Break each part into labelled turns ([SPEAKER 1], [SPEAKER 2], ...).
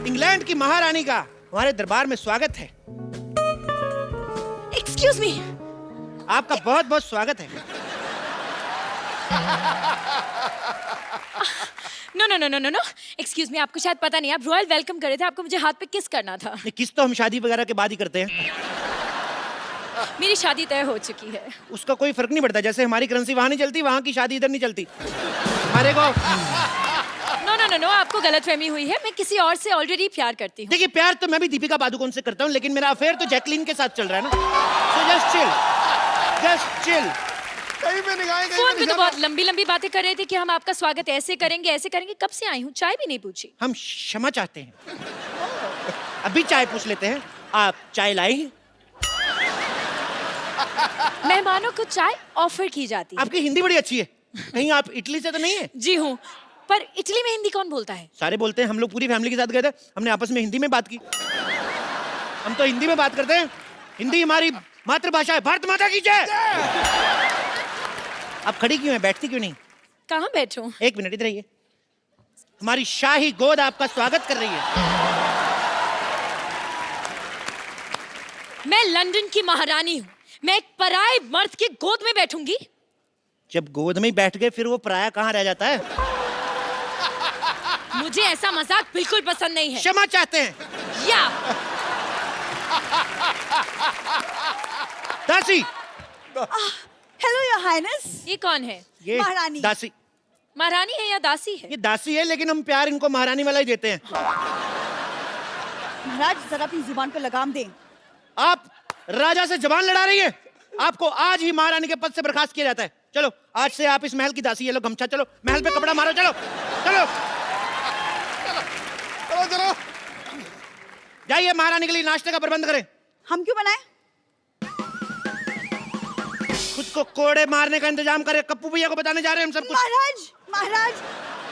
[SPEAKER 1] England की महारानी का हमारे दरबार में स्वागत है।
[SPEAKER 2] Excuse me.
[SPEAKER 1] आपका बहुत बहुत स्वागत है।
[SPEAKER 2] No no no no no no, excuse me, आपको शायद पता नहीं, आप रॉयल वेलकम कर रहे थे, आपको मुझे हाथ पे किस करना था।
[SPEAKER 1] ये किस तो हम शादी वगैरह के बाद ही करते हैं।
[SPEAKER 2] मेरी शादी तय हो चुकी है।
[SPEAKER 1] उसका कोई फर्क नहीं पड़ता, जैसे हमारी करेंसी वहां नहीं चलती, वहां की शादी इधर नहीं चलती। हमारे को
[SPEAKER 2] नो नो नो नो, आपको गलतफहमी हुई है, मैं किसी और से ऑलरेडी प्यार करती हूँ।
[SPEAKER 1] देखिए, प्यार तो मैं भी दीपिका पादुकोण से करता हूँ, लेकिन मेरा अफेयर तो जैकलीन के साथ चल रहा है ना। So just chill, just chill।
[SPEAKER 3] कहीं पे निगाहें, कहीं
[SPEAKER 2] फोन
[SPEAKER 3] पे
[SPEAKER 2] पे तो
[SPEAKER 3] निशाना।
[SPEAKER 2] बहुत लंबी लंबी बातें कर रहे थे कि हम आपका स्वागत ऐसे करेंगे। कब से आई हूँ, चाय भी नहीं पूछी।
[SPEAKER 1] हम क्षमा चाहते हैं। अभी चाय पूछ लेते हैं। आप चाय लाई?
[SPEAKER 2] मेहमानों को चाय ऑफर की जाती है।
[SPEAKER 1] आपकी हिंदी बड़ी अच्छी है। कहीं आप इटली से तो नहीं है?
[SPEAKER 2] जी हूँ, पर इटली में हिंदी कौन बोलता है?
[SPEAKER 1] सारे बोलते हैं। हम लोग पूरी फैमिली के साथ गए थे, हमने आपस में हिंदी में बात की। हम तो हिंदी में बात करते हैं। हिंदी हमारी मातृभाषा है। भारत माता की जय। आप खड़ी क्यों है, बैठती क्यों नहीं?
[SPEAKER 2] कहाँ बैठूं?
[SPEAKER 1] एक मिनट इधर आइए। हमारी शाही गोद आपका स्वागत कर रही है।
[SPEAKER 2] मैं लंदन की महारानी हूँ, मैं एक पराये मर्द की गोद में बैठूंगी?
[SPEAKER 1] जब गोद में ही बैठ गए, फिर वो पराया कहाँ रह जाता है?
[SPEAKER 2] मुझे ऐसा मजाक बिल्कुल पसंद नहीं है।
[SPEAKER 1] क्षमा चाहते हैं।
[SPEAKER 2] या
[SPEAKER 1] दासी।
[SPEAKER 4] Hello your highness.
[SPEAKER 2] ये कौन है?
[SPEAKER 1] ये
[SPEAKER 4] महारानी।
[SPEAKER 1] दासी।
[SPEAKER 2] महारानी है या दासी है?
[SPEAKER 1] ये दासी है, लेकिन हम प्यार इनको महारानी वाला ही देते हैं।
[SPEAKER 4] महाराज जरा अपनी जुबान को लगाम दें।
[SPEAKER 1] आप राजा से जबान लड़ा रही है। आपको आज ही महारानी के पद से बर्खास्त किया जाता है। चलो, आज से आप इस महल की दासी। ये लो गमछा, चलो महल पे कपड़ा मारो। चलो चलो
[SPEAKER 3] चलो चलो।
[SPEAKER 1] जाइए, महारानी के लिए नाश्ते का प्रबंध करें।
[SPEAKER 4] हम क्यों बनाए?
[SPEAKER 1] खुद को कोड़े मारने का इंतजाम करें। कप्पू भैया को बताने जा रहे हैं हम सब कुछ।
[SPEAKER 4] महाराज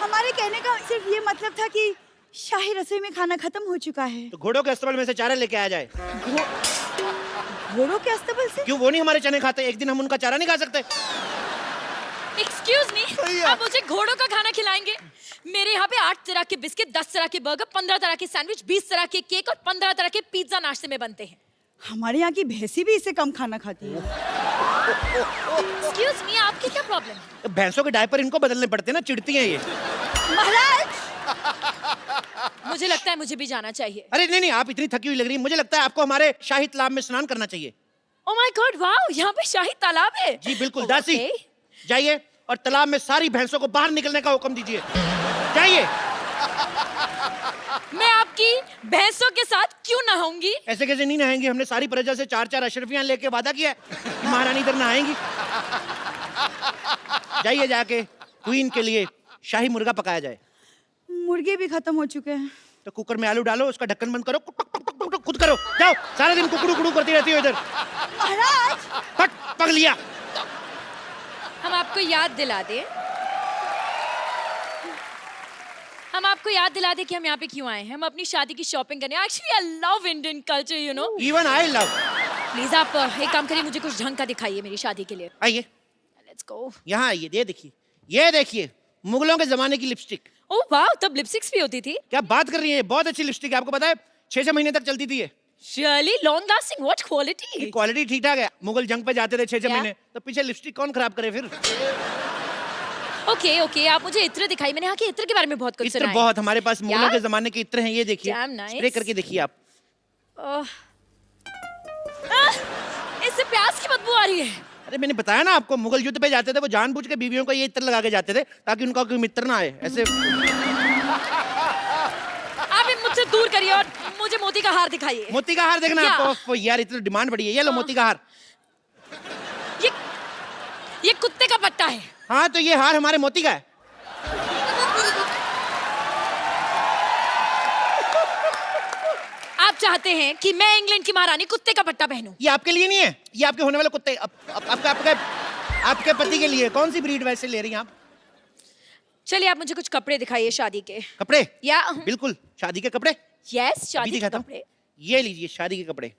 [SPEAKER 4] हमारे कहने का सिर्फ ये मतलब था कि शाही रसोई में खाना खत्म हो चुका है।
[SPEAKER 1] तो घोड़ों के अस्तबल में से चारा लेके आ जाए।
[SPEAKER 4] घोड़ों के अस्तबल से?
[SPEAKER 1] क्यों, वो नहीं हमारे चने खाते? एक दिन हम उनका चारा नहीं खा सकते?
[SPEAKER 2] एक्सक्यूज मी,
[SPEAKER 3] सही है।
[SPEAKER 2] आप मुझे घोड़ों का खाना खिलाएंगे? मेरे यहाँ पे 8 तरह के बिस्किट, 10 तरह के बर्गर, 15 तरह के सैंडविच, 20 तरह के केक और 15 तरह के पिज्जा नाश्ते में बनते हैं।
[SPEAKER 4] हमारे यहाँ की भैंसी भी इससे कम खाना खाती है।
[SPEAKER 2] एक्सक्यूज मी, आपकी क्या प्रॉब्लम है?
[SPEAKER 1] भैंसों के डायपर इनको बदलने पड़ते हैं ना, चिढ़ती हैं ये।
[SPEAKER 4] महाराज
[SPEAKER 2] मुझे लगता है मुझे भी जाना चाहिए।
[SPEAKER 1] अरे नहीं नहीं, आप इतनी थकी हुई लग रही है। मुझे लगता है आपको हमारे शाही तालाब में स्नान करना चाहिए।
[SPEAKER 2] ओह माय गॉड, वाओ, यहाँ पे शाही तालाब है।
[SPEAKER 1] जी बिल्कुल।
[SPEAKER 2] Oh,
[SPEAKER 1] दासी,
[SPEAKER 2] okay.
[SPEAKER 1] जाइए और तालाब में सारी भैंसों को बाहर निकलने का हुक्म दीजिए। जाइए।
[SPEAKER 2] मैं आपकी भैंसों के साथ क्यों नहाऊंगी?
[SPEAKER 1] ऐसे कैसे नहीं नहाएंगी? हमने सारी प्रजा से 4-4 अशरफियां लेके वादा किया है कि महारानी इधर नहाएंगी। जाइए, जाके क्वीन के लिए शाही मुर्गा पकाया जाए।
[SPEAKER 4] मुर्गे भी खत्म हो चुके हैं।
[SPEAKER 1] तो कुकर में आलू डालो, उसका ढक्कन बंद करो, खुद करो। जाओ, सारा दिन कुकड़ू कुकड़ू करती रहती हो इधर।
[SPEAKER 4] महाराज
[SPEAKER 1] फट पक लिया।
[SPEAKER 2] हम आपको याद दिला दें कि हम यहाँ पे क्यों आए हैं। हम अपनी शादी की शॉपिंग करने। Actually I love Indian culture, you know.
[SPEAKER 1] Even I love.
[SPEAKER 2] Please आप एक काम करिए, मुझे कुछ ढंग का दिखाइए मेरी शादी के लिए।
[SPEAKER 1] आइए,
[SPEAKER 2] लेट्स गो।
[SPEAKER 1] यहाँ आइए। ये देखिए मुगलों के जमाने की लिपस्टिक।
[SPEAKER 2] ओह वाह, तब लिपस्टिक्स भी होती थी?
[SPEAKER 1] क्या बात कर रही है? बहुत अच्छी लिपस्टिक है। आपको पता है 6-6 महीने तक चलती थी ये।
[SPEAKER 2] Really long lasting, what quality?
[SPEAKER 1] Quality ठीक ठाक है। मुगल जंग पे जाते थे 6-6
[SPEAKER 2] क्या?
[SPEAKER 1] महीने, तो पीछे लिपस्टिक कौन खराब करे फिर?
[SPEAKER 2] ओके ओके, आप मुझे इत्र दिखाइए। मैंने यहाँ के इत्र के बारे में बहुत कुछ
[SPEAKER 1] इत्र
[SPEAKER 2] सुना है।
[SPEAKER 1] बहुत, हमारे पास मुगलों
[SPEAKER 2] क्या?
[SPEAKER 1] के जमाने के इत्र हैं। ये देखिए,
[SPEAKER 2] Damn nice.
[SPEAKER 1] स्प्रे करके देखिए आप।
[SPEAKER 2] इससे प्याज की बदबू आ रही है।
[SPEAKER 1] अरे मैंने बताया ना आपको, मुगल युद्ध पे जाते थे, वो जानबूझ के बीवियों को ये इत्र लगा के जाते थे ताकि उनका कोई मित्र ना आए। ऐसे
[SPEAKER 2] आप मुझसे दूर करिए और मुझे मोती का हार दिखाइए।
[SPEAKER 1] मोती का हार देखना
[SPEAKER 2] क्या?
[SPEAKER 1] आपको? यार इतनी डिमांड बढ़ी है। ये लो मोती का हार।
[SPEAKER 2] ये कुत्ते का पट्टा है।
[SPEAKER 1] हाँ, तो ये हार हमारे मोती का है।
[SPEAKER 2] आप चाहते हैं कि मैं इंग्लैंड की महारानी कुत्ते का पट्टा पहनूं?
[SPEAKER 1] ये आपके लिए नहीं है, ये आपके होने वाले कुत्ते, आपके पति के लिए। कौन सी ब्रीड वैसे ले रही हैं आप?
[SPEAKER 2] चलिए आप मुझे कुछ कपड़े दिखाइए शादी के।
[SPEAKER 1] कपड़े?
[SPEAKER 2] या
[SPEAKER 1] बिल्कुल, शादी के कपड़े।
[SPEAKER 2] यस,
[SPEAKER 1] अभी
[SPEAKER 2] शादी के
[SPEAKER 1] दिखाता हूं।
[SPEAKER 2] कपड़े।
[SPEAKER 1] ये लीजिए शादी के कपड़े।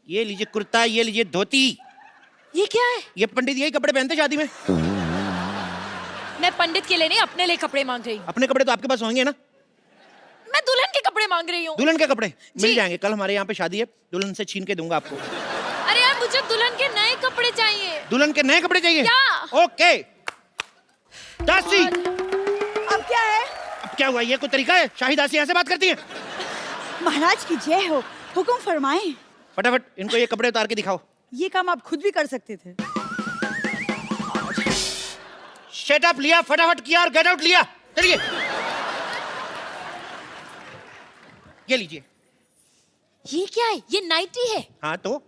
[SPEAKER 1] ये लीजिए कुर्ता, ये लीजिए धोती।
[SPEAKER 2] ये क्या है?
[SPEAKER 1] ये पंडित यही कपड़े पहनते शादी में।
[SPEAKER 2] मैं पंडित के लिए नहीं, अपने लिए कपड़े मांग रही हूँ।
[SPEAKER 1] अपने कपड़े तो आपके पास होंगे ना?
[SPEAKER 2] मैं दुल्हन के कपड़े मांग रही हूँ।
[SPEAKER 1] दुल्हन के कपड़े
[SPEAKER 2] जी।
[SPEAKER 1] मिल जाएंगे, कल हमारे यहाँ पे शादी है, दुल्हन से छीन के दूंगा आपको।
[SPEAKER 2] अरे यार, मुझे दुल्हन के नए कपड़े चाहिए।
[SPEAKER 1] दुल्हन के नए कपड़े चाहिए?
[SPEAKER 2] क्या?
[SPEAKER 1] ओके दासी।
[SPEAKER 4] अब क्या है?
[SPEAKER 1] अब क्या हुआ, ये कोई तरीका है? शाही दासी ऐसे बात करती है?
[SPEAKER 4] महाराज की जय हो, हुक्म फरमाएं।
[SPEAKER 1] फटाफट इनको ये कपड़े उतार के दिखाओ।
[SPEAKER 4] ये काम आप खुद भी कर सकते थे।
[SPEAKER 1] शट अप लिया, फटाफट किया और गेट आउट लिया। चलिए ये लीजिए।
[SPEAKER 2] ये क्या है? ये नाइटी है।
[SPEAKER 1] हाँ तो?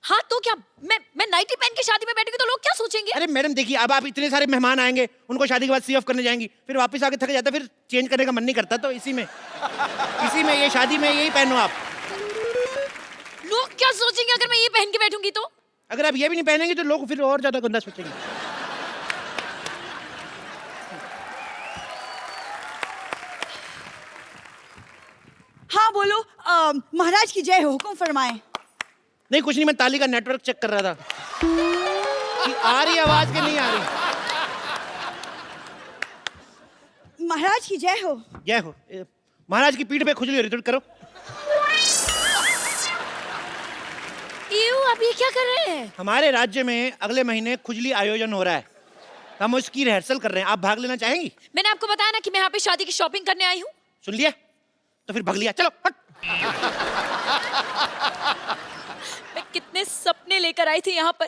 [SPEAKER 2] हाँ तो क्या, मैं नाइटी पहन के शादी में बैठूंगी तो लोग क्या सोचेंगे?
[SPEAKER 1] अरे मैडम देखिए, अब आप इतने सारे मेहमान आएंगे, उनको शादी के बाद सी ऑफ करने जाएंगी, फिर वापस आके थक जाता, फिर चेंज करने का मन नहीं करता, तो इसी में ये शादी में यही पहनो आप।
[SPEAKER 2] लोग क्या सोचेंगे अगर मैं ये पहन के बैठूंगी तो?
[SPEAKER 1] अगर आप ये भी नहीं पहनेंगे तो लोग फिर और ज्यादा गंदा सोचेंगे।
[SPEAKER 4] हाँ बोलो, महाराज की जय हो, हुक्म फरमाएं।
[SPEAKER 1] नहीं कुछ नहीं, मैं ताली का नेटवर्क चेक कर रहा था कि आ रही आवाज कि नहीं आ रही।
[SPEAKER 4] महाराज की जय हो।
[SPEAKER 1] जय हो। महाराज की पीठ पे खुजली हो रही, थोड़ी करो।
[SPEAKER 2] आप ये क्या कर रहे हैं?
[SPEAKER 1] हमारे राज्य में अगले महीने खुजली आयोजन हो रहा है, हम उसकी रिहर्सल कर रहे हैं, आप भाग लेना चाहेंगी?
[SPEAKER 2] मैंने आपको बताया ना कि मैं यहाँ पे शादी की शॉपिंग करने आई हूँ।
[SPEAKER 1] सुन लिया तो फिर भाग लिया, चलो हट।
[SPEAKER 2] मैं कितने सपने लेकर आई थी यहाँ पर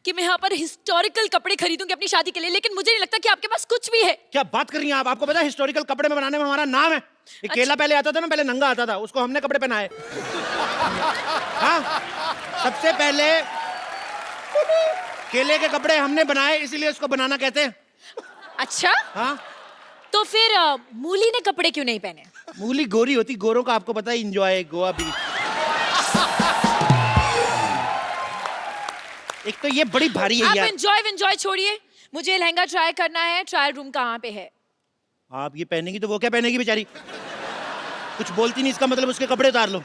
[SPEAKER 2] कि मैं यहाँ पर हिस्टोरिकल कपड़े खरीदूंगी अपनी शादी के लिए, लेकिन मुझे नहीं लगता कि आपके पास कुछ भी है।
[SPEAKER 1] क्या बात कर रही हैं आप? आपको पता है हिस्टोरिकल कपड़े में बनाने में हमारा नाम है। ये केला पहले आता था ना, पहले नंगा आता था, उसको हमने कपड़े पहनाए। हाँ सबसे पहले केले के कपड़े हमने बनाए, इसीलिए उसको बनाना कहते हैं।
[SPEAKER 2] अच्छा
[SPEAKER 1] हाँ
[SPEAKER 2] तो फिर मूली ने कपड़े क्यों नहीं पहने?
[SPEAKER 1] मूली गोरी होती, गोरों का आपको पता है एंजॉय गोवा बीच। एक तो ये बड़ी भारी है
[SPEAKER 2] आप
[SPEAKER 1] यार।
[SPEAKER 2] एंजॉय छोड़िए, मुझे लहंगा ट्राई करना है। ट्रायल रूम कहाँ पे है?
[SPEAKER 1] आप ये पहनेगी तो वो क्या पहनेगी बेचारी? कुछ बोलती नहीं, इसका मतलब उसके कपड़े उतार लो।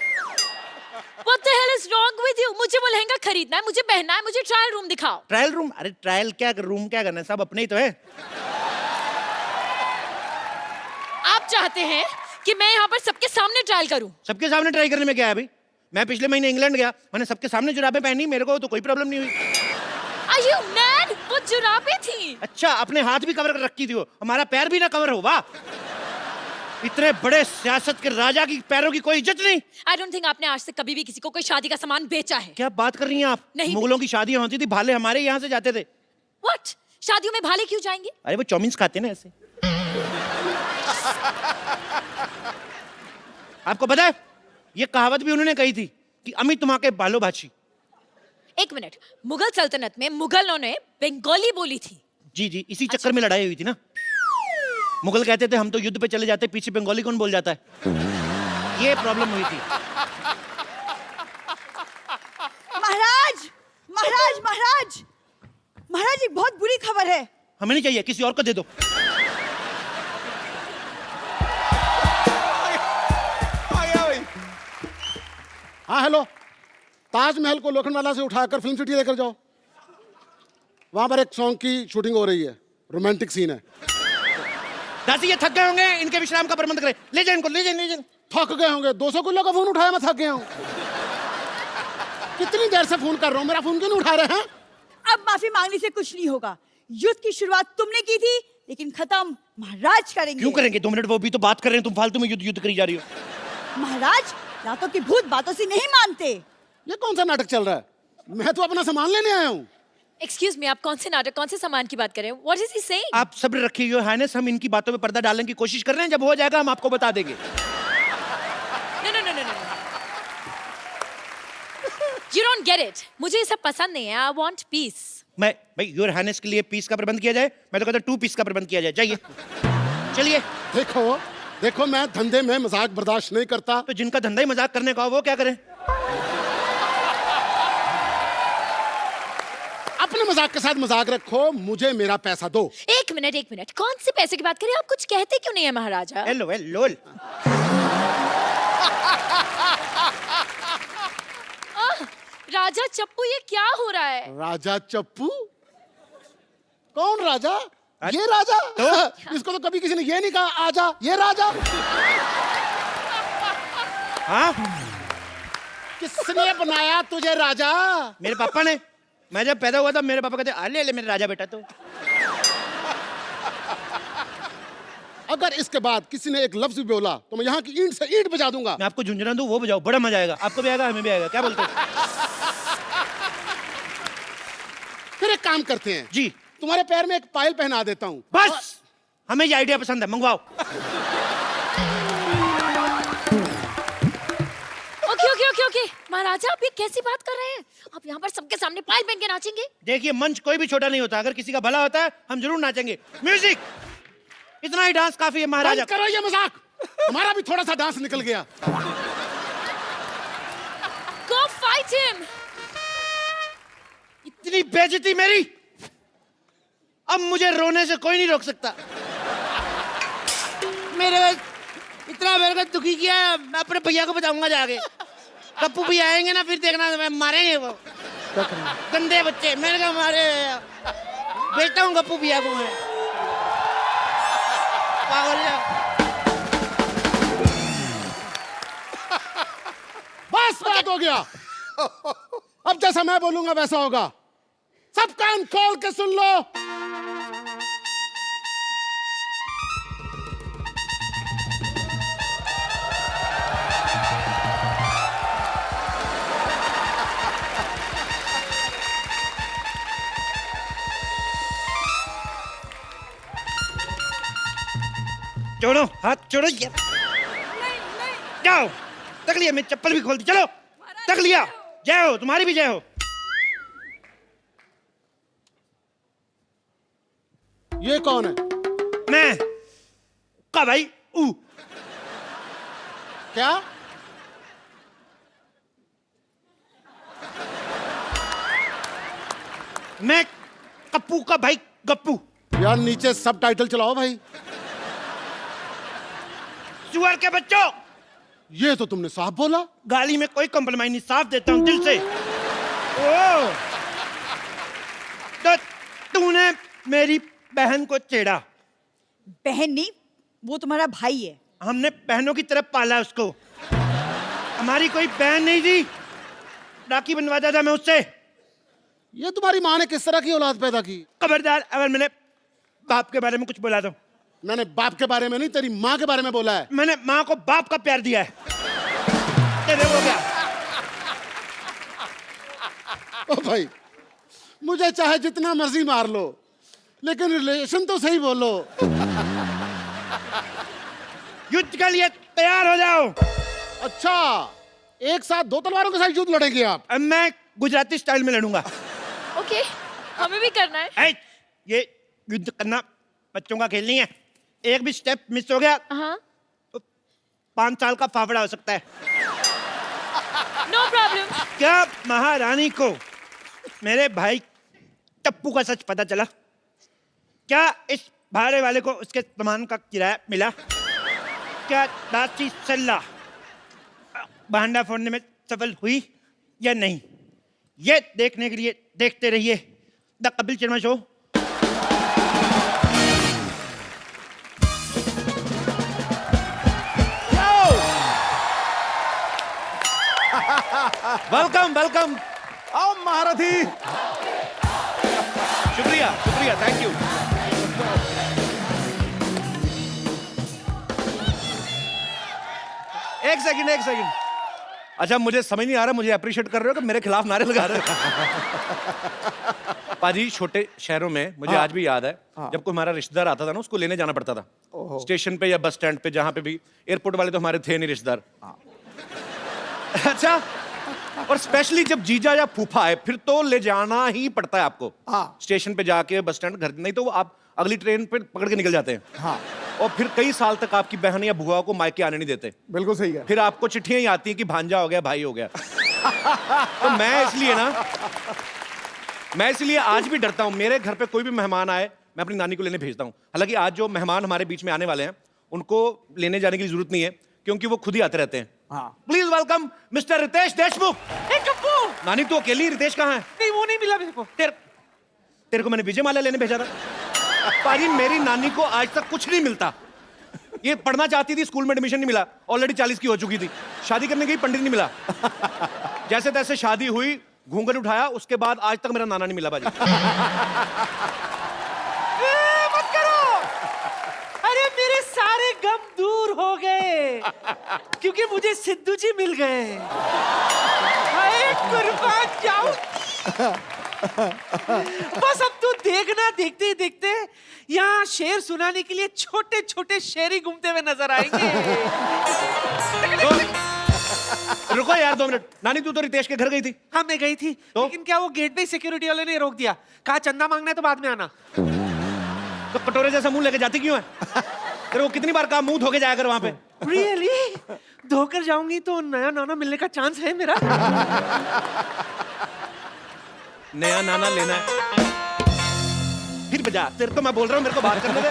[SPEAKER 2] What the hell is wrong with you? मुझे वो लहंगा खरीदना है, मुझे पहनना है, मुझे ट्रायल रूम दिखाओ।
[SPEAKER 1] Trial room? अरे ट्रायल क्या रूम क्या करना है, सब अपने ही तो है।
[SPEAKER 2] आप चाहते हैं कि मैं यहाँ पर सबके सामने ट्रायल करूं?
[SPEAKER 1] सबके सामने ट्राई करने में क्या है भाई? मैं पिछले महीने इंग्लैंड गया, मैंने सबके सामने जुराबें पहनी, मेरे को तो कोई प्रॉब्लम नहीं हुई।
[SPEAKER 2] Are you mad? वो जुराबें थी।
[SPEAKER 1] अच्छा अपने हाथ भी कवर कर रखी थी वो, हमारा पैर भी ना कवर हो। वाह, इतने बड़े सियासत के राजा की पैरों की कोई इज्जत नहीं।
[SPEAKER 2] I don't think आपने आज तक कभी भी किसी को कोई शादी का सामान बेचा है।
[SPEAKER 1] क्या बात कर रही हैं आप?
[SPEAKER 2] नहीं।
[SPEAKER 1] मुगलों की शादियां होती थी, भाले हमारे यहाँ से जाते थे।
[SPEAKER 2] What? शादियों में भाले क्यों जाएंगे?
[SPEAKER 1] अरे वो चौमिन्स खाते ना ऐसे। आपको पता है ये कहावत भी उन्होंने कही थी कि अमी तुम्हारे बालो भाची।
[SPEAKER 2] एक मिनट, मुगल सल्तनत में मुगलों ने बंगाली बोली थी।
[SPEAKER 1] जी जी, इसी चक्कर में लड़ाई हुई थी ना। मुगल कहते थे हम तो युद्ध पे चले जाते, पीछे बंगाली कौन बोल जाता है, ये प्रॉब्लम हुई थी।
[SPEAKER 4] महाराज महाराज महाराज महाराज, एक बहुत बुरी खबर है।
[SPEAKER 1] हमें नहीं चाहिए, किसी और को दे दो।
[SPEAKER 3] आ गया भाई।
[SPEAKER 5] हाँ हेलो, ताजमहल को लोखंडवाला से उठाकर फिल्म सिटी लेकर जाओ, वहां पर एक सॉन्ग की शूटिंग हो रही है, रोमांटिक सीन है।
[SPEAKER 1] दासी ये थक गए होंगे, इनके विश्राम का प्रबंध करें। ले जाए इनको, ले जाए।
[SPEAKER 5] थक गए होंगे, 200 किलो का फोन उठाया, मैं थक गया हूँ। कितनी देर से फोन कर रहा हूँ, मेरा फोन क्यों नहीं उठा रहे हैं?
[SPEAKER 4] अब माफी मांगने से कुछ नहीं होगा। युद्ध की शुरुआत तुमने की थी, लेकिन खत्म महाराज करेंगे।
[SPEAKER 1] क्यों करेंगे? 2 मिनट वो भी तो बात कर रहे हैं, तुम फालतू में युद्ध करी जा रही हो।
[SPEAKER 4] महाराज रातों की भूत बातों से नहीं मानते।
[SPEAKER 5] ये कौन सा नाटक चल रहा है? मैं तो अपना सामान लेने आया हूँ।
[SPEAKER 2] Excuse me, आप कौन से नाटक, कौन से सामान की बात कर रहे हैं? What is he saying?
[SPEAKER 1] आप सब्र रखिए योर हाइनेस, हम इनकी बातों पे पर्दा डालने की कोशिश कर रहे हैं, जब हो जाएगा हम आपको बता देंगे।
[SPEAKER 2] No. You don't get it. मुझे ये सब पसंद नहीं है। I want peace.
[SPEAKER 1] मैं भाई योर हाइनेस के लिए पीस का प्रबंध किया जाए, मैं तो कहता 2 पीस का प्रबंध किया जाए। जाइए चलिए।
[SPEAKER 5] देखो मैं धंधे में मजाक बर्दाश्त नहीं करता।
[SPEAKER 1] तो जिनका धंधा ही मजाक करने का हो वो क्या करें?
[SPEAKER 5] अपने मजाक के साथ मजाक रखो, मुझे मेरा पैसा दो।
[SPEAKER 2] एक मिनट, कौन से पैसे की बात करें? आप कुछ कहते क्यों नहीं है महाराजा?
[SPEAKER 1] हेलो
[SPEAKER 2] राजा चप्पू ये क्या हो रहा है?
[SPEAKER 5] राजा चप्पू? कौन राजा? ये राजा? इसको तो कभी किसी ने ये नहीं कहा आजा, ये राजा।
[SPEAKER 1] हाँ,
[SPEAKER 5] किसने बनाया तुझे राजा?
[SPEAKER 1] मेरे पापा ने। मैं जब पैदा हुआ था मेरे पापा कहते अले अले मेरे राजा बेटा। तो
[SPEAKER 5] अगर इसके बाद किसी ने एक लफ्ज भी बोला तो मैं यहाँ की ईंट से ईंट बजा दूंगा।
[SPEAKER 1] मैं आपको झुंझुना दूं, वो बजाओ, बड़ा मजा आएगा। आपको भी आएगा, हमें भी आएगा। क्या बोलते हो?
[SPEAKER 5] फिर एक काम करते हैं
[SPEAKER 1] जी,
[SPEAKER 5] तुम्हारे पैर में एक पायल पहना देता हूँ।
[SPEAKER 1] बस हमें ये आइडिया पसंद है, मंगवाओ।
[SPEAKER 2] ओके ओके ओके ओके महाराजा, आप ये कैसी बात कर रहे हैं? आप यहाँ पर सबके सामने पायल पहन के नाचेंगे?
[SPEAKER 1] देखिए, मंच कोई भी छोटा नहीं होता। अगर किसी का भला होता है हम जरूर नाचेंगे। म्यूजिक, इतना ही डांस काफी है महाराजा।
[SPEAKER 5] बंद करो ये मजाक। हमारा भी थोड़ा सा डांस निकल गया।
[SPEAKER 2] Go fight him!
[SPEAKER 1] इतनी बेइज्जती मेरी, अब मुझे रोने से कोई नहीं रोक सकता। मेरे को दुखी किया है, मैं अपने भैया को बताऊंगा जाके। कप्पू भैया आएंगे ना, फिर देखना मारेंगे वो गंदे बच्चे। मेरे को मारे, बेचता हूँ कप्पू भैया को मैं। पागल है।
[SPEAKER 5] बस बात हो गया। अब जैसा मैं बोलूंगा वैसा होगा। सब कान खोल के सुन लो।
[SPEAKER 1] छोड़ो हाथ, छोड़ो ये। जाओ, तक लिया, मैं चप्पल भी खोल दी। चलो, तक लिया। जय हो, तुम्हारी भी जय हो।
[SPEAKER 5] ये कौन है?
[SPEAKER 1] मैं का भाई ऊ।
[SPEAKER 5] क्या?
[SPEAKER 1] मैं कप्पू का भाई गप्पू।
[SPEAKER 5] यार नीचे सब टाइटल चलाओ भाई।
[SPEAKER 1] सुअर के बच्चों,
[SPEAKER 5] ये तो तुमने साफ बोला।
[SPEAKER 1] गाली में कोई कॉम्प्रोमाइज नहीं, साफ देता हूं दिल से। ओ, तो तूने मेरी बहन को छेड़ा।
[SPEAKER 4] बहन नहीं, वो तुम्हारा भाई है।
[SPEAKER 1] हमने बहनों की तरफ पाला उसको। हमारी कोई बहन नहीं थी, राखी बनवाता था मैं उससे।
[SPEAKER 5] ये तुम्हारी माँ ने किस तरह की औलाद पैदा की?
[SPEAKER 1] खबरदार अगर मैंने बाप के बारे में कुछ बोला तो।
[SPEAKER 5] मैंने बाप के बारे में नहीं, तेरी माँ के बारे में बोला है।
[SPEAKER 1] मैंने माँ को बाप का प्यार दिया है। तेरे हो गया।
[SPEAKER 5] ओ भाई, मुझे चाहे जितना मर्जी मार लो, लेकिन रिलेशन तो सही बोलो।
[SPEAKER 1] युद्ध के लिए तैयार हो जाओ।
[SPEAKER 5] अच्छा, एक साथ दो तलवारों के साथ युद्ध लड़ेंगे आप?
[SPEAKER 1] अब मैं गुजराती स्टाइल में लड़ूंगा।
[SPEAKER 2] ओके, हमें भी करना है।
[SPEAKER 1] ये युद्ध करना बच्चों का खेल नहीं है। एक भी स्टेप मिस हो गया
[SPEAKER 2] हाँ,
[SPEAKER 1] तो 5 साल का फाफड़ा हो सकता है।
[SPEAKER 2] No problem.
[SPEAKER 1] क्या महारानी को मेरे भाई टप्पू का सच पता चला? क्या इस भाड़े वाले को उसके सामान का किराया मिला? क्या दासी सल्ला भांडा फोड़ने में सफल हुई या नहीं? ये देखने के लिए देखते रहिए the Kapil Sharma show. Welcome welcome.
[SPEAKER 3] आओ महारथी।
[SPEAKER 1] शुक्रिया शुक्रिया, थैंक यू।
[SPEAKER 3] एक सेकंड एक सेकंड। अच्छा, मुझे समझ नहीं आ रहा, मुझे अप्रिशिएट कर रहे हो कि मेरे खिलाफ नारे लगा रहे हो? पाजी, छोटे शहरों में मुझे आज भी याद है, जब कोई हमारा रिश्तेदार आता था ना, उसको लेने जाना पड़ता था स्टेशन पे या बस स्टैंड पे, जहां पे भी। एयरपोर्ट वाले तो हमारे थे नहीं रिश्तेदार। अच्छा, और स्पेशली जब जीजा या फूफा आए, फिर तो ले जाना ही पड़ता है आपको। स्टेशन पे जाके बस स्टैंड, घर, नहीं तो आप अगली ट्रेन पे पकड़ के निकल जाते हैं।
[SPEAKER 5] हाँ,
[SPEAKER 3] और फिर कई साल तक आपकी बहन या बुआ को मायके आने नहीं देते।
[SPEAKER 5] बिल्कुल सही है।
[SPEAKER 3] फिर आपको चिट्ठियां ही आती हैं कि भांजा हो गया, भाई हो गया। तो मैं इसलिए आज भी डरता हूं। मेरे घर पे कोई भी मेहमान आए, मैं अपनी नानी को लेने भेजता हूं। हालांकि आज जो मेहमान हमारे बीच में आने वाले हैं, उनको लेने जाने की जरूरत नहीं है, क्योंकि वो खुद ही आते रहते हैं। Please welcome mister Ritesh Deshmukh. नानी तू अकेली, रितेश कहाँ है?
[SPEAKER 6] नहीं वो नहीं मिला मेरे को।
[SPEAKER 3] तेरे को मैंने विजय माल्या लेने भेजा था। पाजी मेरी नानी को आज तक कुछ नहीं मिलता। ये पढ़ना चाहती थी, स्कूल में एडमिशन नहीं मिला, ऑलरेडी 40 की हो चुकी थी। शादी करने गई, पंडित नहीं मिला। जैसे तैसे शादी हुई, घूंघट उठाया, उसके बाद आज तक मेरा नाना नहीं मिला बाजी।
[SPEAKER 6] मत करो। अरे मेरे सारे गम दूर हो गए क्योंकि मुझे सिद्धू जी मिल गए। हाय कुर्बान जाऊं। बस अब तो देखना, देखते ही देखते यहाँ शेर सुनाने के लिए छोटे छोटे शेर ही घूमते हुए नजर आएंगे।
[SPEAKER 3] रुको यार 2 मिनट। नानी तू तो रितेश के घर गई थी।
[SPEAKER 6] हाँ मैं गई थी
[SPEAKER 3] तो?
[SPEAKER 6] लेकिन क्या वो गेट पे सिक्योरिटी वाले ने रोक दिया, कहा चंदा मांगना है तो बाद में आना।
[SPEAKER 3] तो कटोरे जैसा मुंह लेके जाती क्यों है? तेरे को कितनी बार कहा मुंह धो के जाया कर वहां पे।
[SPEAKER 6] रियली धोकर जाऊंगी तो नया नाना मिलने का चांस है मेरा।
[SPEAKER 3] नया नाना लेना है फिर बजा। तेरे को मैं बोल रहा हूँ, मेरे को बात करने दे।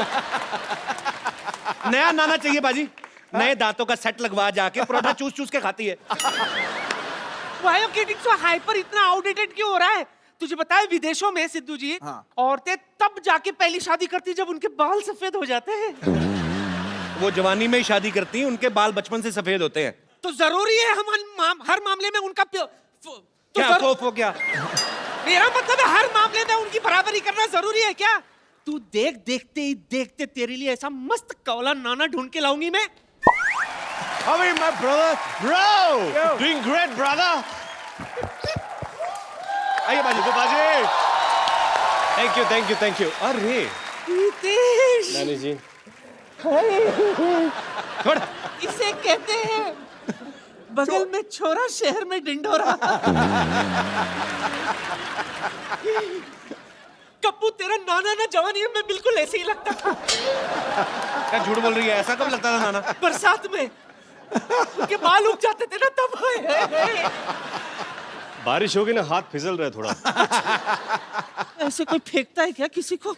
[SPEAKER 3] नया नाना चाहिए बाजी। नए दांतों का सेट लगवा जाके परोठा चूस चूस के खाती है।
[SPEAKER 6] Why you getting so hyper? इतना आउटडेटेड क्यों हो रहा है? तुझे पता है विदेशों में सिद्धू जी, औरतें तब जाके पहली शादी करती जब उनके बाल सफेद हो जाते हैं।
[SPEAKER 3] वो जवानी में ही शादी करती हैं, उनके बाल बचपन से सफेद होते हैं।
[SPEAKER 6] तो जरूरी है हर मामले में उनका
[SPEAKER 3] क्या क्या?
[SPEAKER 6] मेरा मतलब है हर मामले में उनकी बराबरी करना जरूरी है क्या? तू देखते ही देखते तेरे लिए ऐसा मस्त कौला नाना ढूंढ के लाऊंगी मैं।
[SPEAKER 7] How are you, my brother? Bro! Doing great, brother!
[SPEAKER 3] आइए बाजी।
[SPEAKER 7] Thank you. अरे
[SPEAKER 6] रितेश,
[SPEAKER 7] नानी जी,
[SPEAKER 6] इसे कहते हैं बगल में छोरा, शहर में डिंडोरा। कप्पू तेरा नाना ना जवानी में बिल्कुल ऐसे ही लगता था।
[SPEAKER 3] क्या झूठ बोल रही है? ऐसा कब लगता था नाना?
[SPEAKER 6] बरसात में उनके बाल उग जाते थे ना तब।
[SPEAKER 7] बारिश होगी ना, हाथ फिसल रहा है थोड़ा।
[SPEAKER 6] ऐसे कोई फेंकता है क्या किसी को?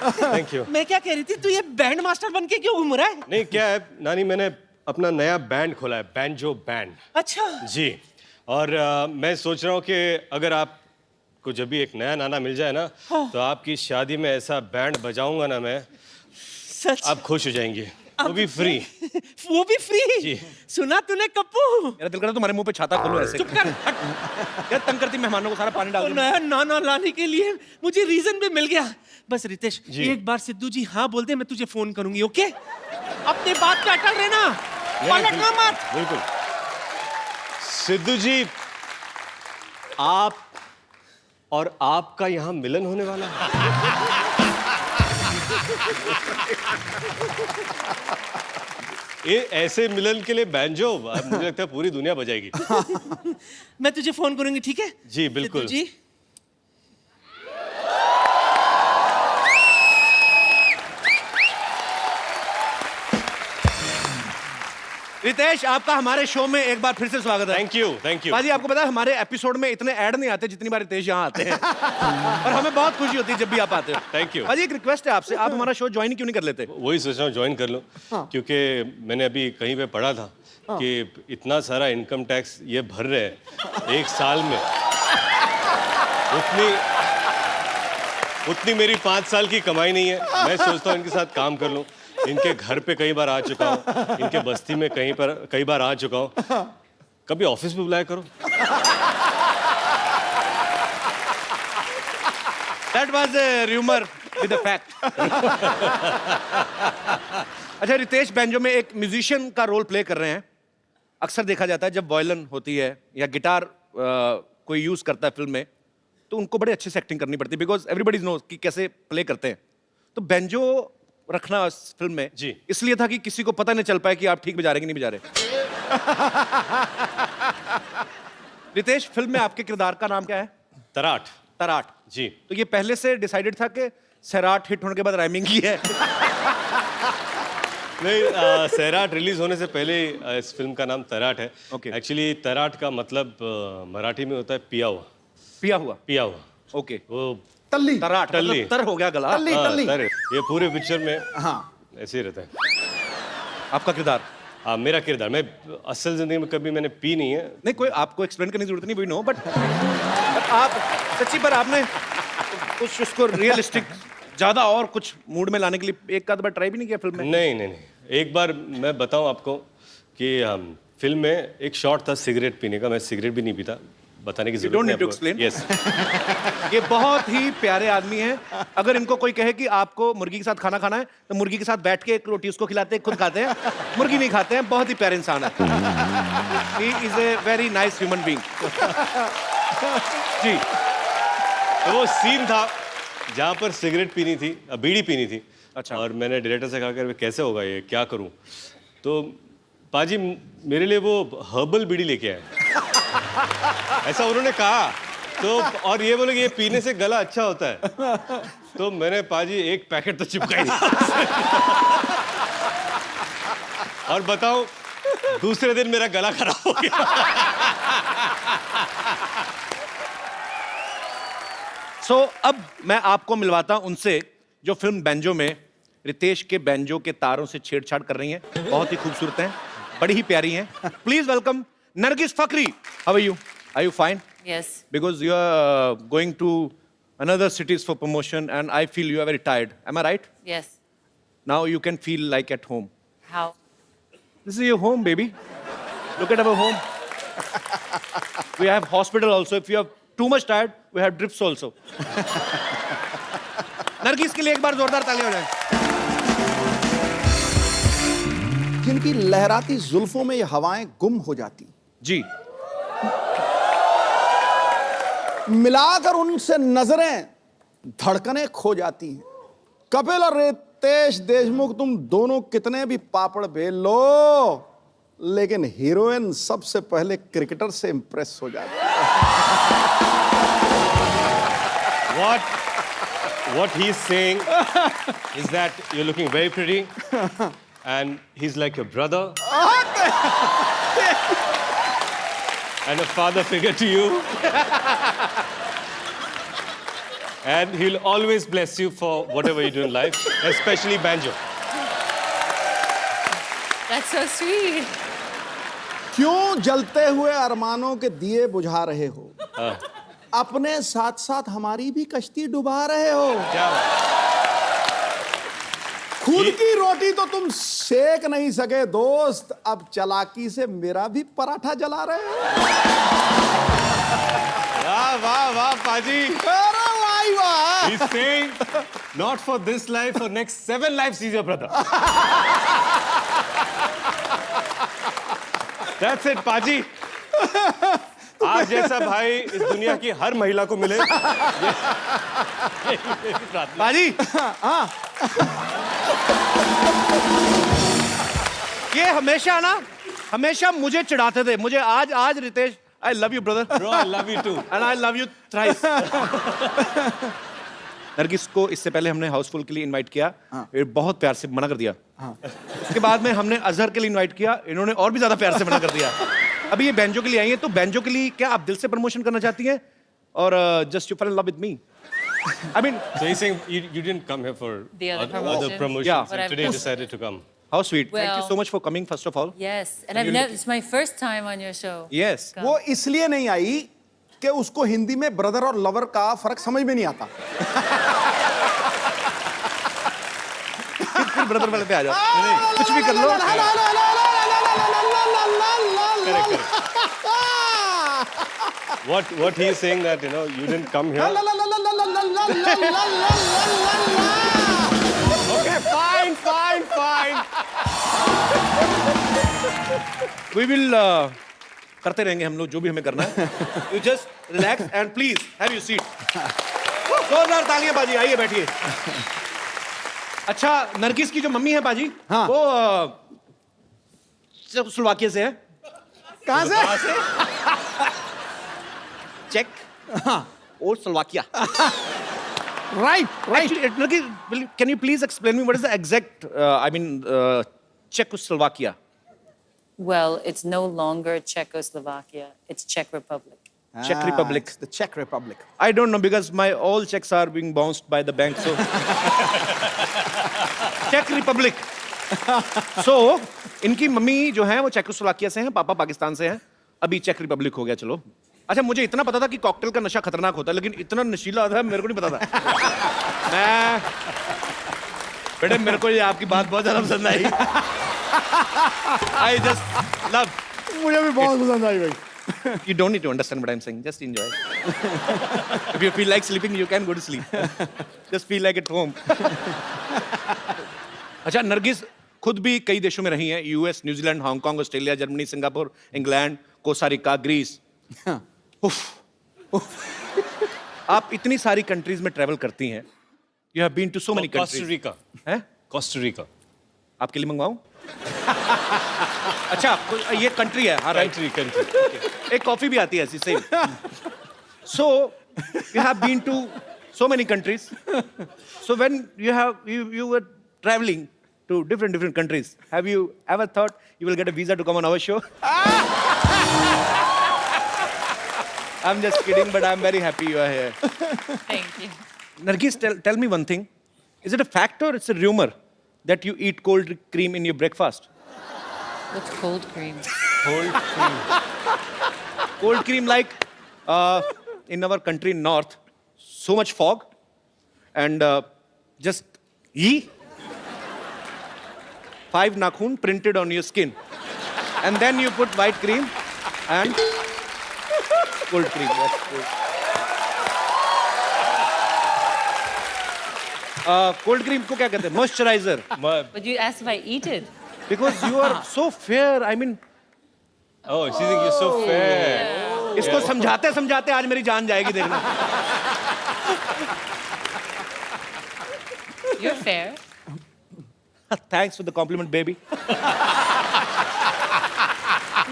[SPEAKER 7] Thank you.
[SPEAKER 6] मैं क्या कह रही थी, तू ये बैंड मास्टर बन के क्यों घूम रहा है?
[SPEAKER 7] नहीं क्या है नानी, मैंने अपना नया बैंड खोला है, बैंजो बैंड।
[SPEAKER 6] अच्छा
[SPEAKER 7] जी। और मैं सोच रहा हूँ कि अगर आपको जब भी एक नया नाना मिल जाए ना, तो आपकी शादी में ऐसा बैंड बजाऊंगा ना मैं,
[SPEAKER 6] सच?
[SPEAKER 7] आप खुश हो जाएंगे। वो भी फ्री।
[SPEAKER 6] वो भी फ्री?
[SPEAKER 7] जी।
[SPEAKER 6] सुना तूने कप्पू?
[SPEAKER 3] मेरा दिल कर रहा है तुम्हारे मुंह पे छाता खोलो ऐसे।
[SPEAKER 6] चुप कर।
[SPEAKER 3] यार तंग करती मेहमानों को, सारा पानी डाल
[SPEAKER 6] तो
[SPEAKER 3] दूं।
[SPEAKER 6] नया नाना लाने के लिए मुझे रीजन भी मिल गया। बस रितेश,
[SPEAKER 7] जी।
[SPEAKER 6] एक बार सिद्धू जी हाँ बोल दे, मैं तुझे फोन करूंगी। ओके? अपनी बात पे अटल रहना, पलटना मत।
[SPEAKER 7] बिल्कुल। सिद्धू जी, आप और आपका यहाँ मिलन होने वाला है। ये ऐसे मिलन के लिए बैंजो मुझे लगता है पूरी दुनिया बजाएगी।
[SPEAKER 6] मैं तुझे फोन करूंगी, ठीक है?
[SPEAKER 7] जी बिल्कुल।
[SPEAKER 6] सिद्धू जी,
[SPEAKER 3] रितेश, आपका हमारे शो में एक बार फिर से स्वागत है।
[SPEAKER 7] Thank you.
[SPEAKER 3] बाजी आपको पता है हमारे एपिसोड में इतने ऐड नहीं आते जितनी बार रितेश यहाँ आते हैं। और हमें बहुत खुशी होती है जब भी आप आते हो।
[SPEAKER 7] Thank you।
[SPEAKER 3] बाजी एक रिक्वेस्ट है आपसे, आप हमारा शो ज्वाइन क्यों नहीं कर लेते?
[SPEAKER 7] वही सोच रहा हूँ ज्वाइन कर लूँ, क्योंकि मैंने अभी कहीं पे पढ़ा था कि इतना सारा इनकम टैक्स ये भर रहे हैं एक साल में, उतनी मेरी 5 साल की कमाई नहीं है। मैं सोचता हूँ इनके साथ काम कर लूँ। इनके घर पे कई बार आ चुका हूँ, इनके बस्ती में कई बार आ चुका हूँ। कभी ऑफिस में बुलाया करो।
[SPEAKER 3] That was a rumor with a fact। अच्छा रितेश बैंजो में एक म्यूजिशियन का रोल प्ले कर रहे हैं। अक्सर देखा जाता है जब वायलिन होती है या गिटार कोई यूज करता है फिल्म में, तो उनको बड़े अच्छे से एक्टिंग करनी पड़ती है, बिकॉज एवरीबडी नोज कि कैसे प्ले करते हैं। तो बैंजो रखना इस फिल्म में
[SPEAKER 7] जी
[SPEAKER 3] इसलिए था कि किसी को पता नहीं चल पाए कि आप ठीक बजा रहे कि नहीं बजा रहे। रितेश, फिल्म में आपके किरदार का नाम क्या है?
[SPEAKER 7] तराट।
[SPEAKER 3] तराट
[SPEAKER 7] जी।
[SPEAKER 3] तो ये पहले से डिसाइडेड था कि सैराट हिट होने के बाद राइमिंग की है?
[SPEAKER 7] नहीं, सैराट रिलीज होने से पहले इस फिल्म का नाम तराट है।
[SPEAKER 3] Okay।
[SPEAKER 7] एक्चुअली तराट का मतलब मराठी में होता है पिया हुआ।
[SPEAKER 3] पिया हुआ।
[SPEAKER 7] पिया हुआ।
[SPEAKER 3] ओके।
[SPEAKER 7] वो
[SPEAKER 5] तल्ली।
[SPEAKER 3] तराट
[SPEAKER 7] टल्ली।
[SPEAKER 3] मतलब तर हो गया गला।
[SPEAKER 5] तल्ली।
[SPEAKER 7] तर। ये पूरे पिक्चर में
[SPEAKER 5] हाँ।
[SPEAKER 7] ऐसे ही रहता है।
[SPEAKER 3] आपका किरदार
[SPEAKER 7] मेरा किरदार, मैं असल जिंदगी में कभी मैंने पी नहीं है।
[SPEAKER 3] नहीं, कोई आपको एक्सप्लेन करने की जरूरत नहीं, वी नो, बट आप सच्ची पर आपने कुछ उसको रियलिस्टिक ज्यादा और कुछ मूड में लाने के लिए एक आध बार ट्राई भी नहीं किया फिल्म में?
[SPEAKER 7] नहीं नहीं नहीं, एक बार मैं बताऊं आपको कि फिल्म में एक शॉट था सिगरेट पीने का, मैं सिगरेट भी नहीं पीता, बताने की जरूरत
[SPEAKER 3] don't
[SPEAKER 7] नहीं
[SPEAKER 3] need to
[SPEAKER 7] आपको।
[SPEAKER 3] explain.
[SPEAKER 7] Yes.
[SPEAKER 3] ये बहुत ही प्यारे आदमी हैं। अगर इनको कोई कहे कि आपको मुर्गी के साथ खाना खाना है तो मुर्गी के साथ बैठ के एक रोटी उसको खिलाते हैं, खुद खाते हैं, मुर्गी नहीं खाते हैं। बहुत ही प्यारे इंसान है। He is a very nice human being. जी,
[SPEAKER 7] तो वो सीन था जहाँ पर सिगरेट पीनी थी, बीड़ी पीनी थी।
[SPEAKER 3] अच्छा।
[SPEAKER 7] और मैंने डायरेक्टर से कहा कि कैसे होगा ये, क्या करूं? तो पाजी मेरे लिए वो हर्बल बीड़ी लेके आए, ऐसा उन्होंने कहा। तो और ये बोले कि ये पीने से गला अच्छा होता है। तो मैंने पाजी एक पैकेट तो चिपका ही दिया। और बताओ, दूसरे दिन मेरा गला खराब हो गया।
[SPEAKER 3] सो अब मैं आपको मिलवाता हूं उनसे जो फिल्म बैंजो में रितेश के बैंजो के तारों से छेड़छाड़ कर रही हैं। बहुत ही खूबसूरत हैं, बड़ी ही प्यारी हैं। Please welcome Nargis Fakhri. How are you? Are you fine?
[SPEAKER 8] Yes.
[SPEAKER 3] Because you are going to another cities for promotion and I feel you are very tired. Am I right?
[SPEAKER 8] Yes.
[SPEAKER 3] Now you can feel like at home.
[SPEAKER 8] How?
[SPEAKER 3] This is your home, baby. Look at our home. We have hospital also. If you are too much tired, we have drips also. Nargis के लिए एक बार जोरदार तालियां हो जाए।
[SPEAKER 9] जिनकी लहराती जुल्फों में ये हवाएं गुम हो जाती,
[SPEAKER 3] जी,
[SPEAKER 9] मिलाकर उनसे नजरें धड़कनें खो जाती हैं। कपिल और रितेश देशमुख, तुम दोनों कितने भी पापड़ बेल लो, लेकिन हीरोइन सबसे पहले क्रिकेटर से इंप्रेस हो जाती है।
[SPEAKER 7] What he's saying is that you're looking very pretty, and he's like your brother, and a father figure to you, and he'll always bless you for whatever you do in life, especially banjo.
[SPEAKER 8] That's so sweet.
[SPEAKER 9] क्यों जलते हुए अरमानों के दिए बुझा रहे हो? अपने साथ साथ हमारी भी कश्ती डुबा रहे हो।
[SPEAKER 7] क्या
[SPEAKER 9] खुद की रोटी तो तुम सेक नहीं सके दोस्त, अब चालाकी से मेरा भी पराठा जला रहे हो।
[SPEAKER 7] वाह वाह वाह पाजी,
[SPEAKER 9] अरे वाह वाह।
[SPEAKER 7] he's saying not for this life, for next 7 lives he's your brother. That's it पाजी। आज जैसा भाई इस दुनिया की हर महिला को मिले।
[SPEAKER 3] बाजी, ये हमेशा मुझे चिढ़ाते थे। मुझे आज Ritesh, I love you brother.
[SPEAKER 7] Bro, I love you too.
[SPEAKER 3] And I love you thrice. Nargis को इससे पहले हमने हाउसफुल के लिए इनवाइट किया, ये बहुत प्यार से मना कर दिया। उसके बाद में हमने अजहर के लिए इनवाइट किया, इन्होंने और भी ज्यादा प्यार से मना कर दिया। अभी ये बैंजो के लिए आई है, तो बैंजो के लिए क्या आप दिल से प्रमोशन करना चाहती हैं, और just you fall in love with me? I mean,
[SPEAKER 7] So he's saying you didn't come here for
[SPEAKER 8] The other
[SPEAKER 7] other
[SPEAKER 8] promotions.
[SPEAKER 7] promotions.
[SPEAKER 3] Yeah.
[SPEAKER 7] And
[SPEAKER 8] But I've
[SPEAKER 7] today you
[SPEAKER 8] just-
[SPEAKER 7] decided to come.
[SPEAKER 3] how sweet. Thank you
[SPEAKER 8] Well-
[SPEAKER 3] so much for coming first of all.
[SPEAKER 8] Yes. And I've never, it's my first time on your show.
[SPEAKER 3] Yes.
[SPEAKER 8] Come.
[SPEAKER 9] वो इसलिए नहीं आई कि उसको हिंदी में brother और lover का फर्क समझ में नहीं आता।
[SPEAKER 3] फिर ब्रदर वाले पे आ जाओ, कुछ भी कर लो।
[SPEAKER 7] What he is saying that you didn't come here. Okay, fine.
[SPEAKER 3] We will करते रहेंगे हम लोग जो भी हमें करना है। You just relax and please have your seat. जोरदार तालियां बाजी, आइए बैठिए। अच्छा, नरगिस की जो मम्मी है बाजी,
[SPEAKER 9] हाँ।
[SPEAKER 3] वो स्लोवाकिया से है।
[SPEAKER 9] कहाँ से?
[SPEAKER 3] चेक और Slovakia.
[SPEAKER 9] Right.
[SPEAKER 3] Actually, Nirgi, can you please explain me what is the exact, Czechoslovakia?
[SPEAKER 8] Well, it's no longer Czechoslovakia. It's Czech Republic.
[SPEAKER 3] Czech Republic.
[SPEAKER 9] It's the Czech Republic.
[SPEAKER 3] I don't know because my all checks are being bounced by the bank, so. Czech Republic. सो इनकी mummy जो है वो Czechoslovakia से हैं, पापा पाकिस्तान से हैं, अभी चेक रिपब्लिक हो गया। चलो अच्छा, मुझे इतना पता था कि कॉकटेल का नशा खतरनाक होता है, लेकिन इतना नशीला था मेरे को नहीं पता था। मैं बेटे, मेरे को ये आपकी बात बहुत ज्यादा पसंद आई। I just love.
[SPEAKER 9] मुझे भी बहुत पसंद आई भाई।
[SPEAKER 3] You don't need to understand what I'm saying. Just enjoy. If you feel like sleeping, you can go to sleep. Just feel like at home. अच्छा, नरगिस खुद भी कई देशों में रही हैं, US, New Zealand, Hong Kong, Australia, Germany, Singapore, England, Costa Rica, Greece. आप इतनी सारी कंट्रीज में ट्रैवल करती हैं। You have been to so many countries.
[SPEAKER 7] Costa Rica
[SPEAKER 3] हैं?
[SPEAKER 7] कोस्टारिका
[SPEAKER 3] आपके लिए मंगवाऊं? अच्छा, ये कंट्री है। हाँ, राइट।
[SPEAKER 7] कंट्री
[SPEAKER 3] एक कॉफी भी आती है ऐसी same. So you have been to so many countries. So when you were traveling to different countries, have you ever thought you will get a visa to come on our show? I'm just kidding, but I'm very happy you are here.
[SPEAKER 8] Thank you.
[SPEAKER 3] Nargis, tell me one thing. Is it a fact or it's a rumor that you eat cold cream in your breakfast?
[SPEAKER 8] What's cold cream?
[SPEAKER 3] Cold cream, like in our country north, so much fog and just 5 nakhun printed on your skin, and then you put white cream and cold cream. That's cool. Cold cream को क्या कहते हैं? Moisturizer.
[SPEAKER 8] But you asked if I eat it.
[SPEAKER 3] Because you are so fair. I mean,
[SPEAKER 7] Oh, she thinks you're so fair.
[SPEAKER 3] इसको समझाते समझाते आज मेरी जान जाएगी, देखना।
[SPEAKER 8] You're fair.
[SPEAKER 3] Thanks for the compliment, baby.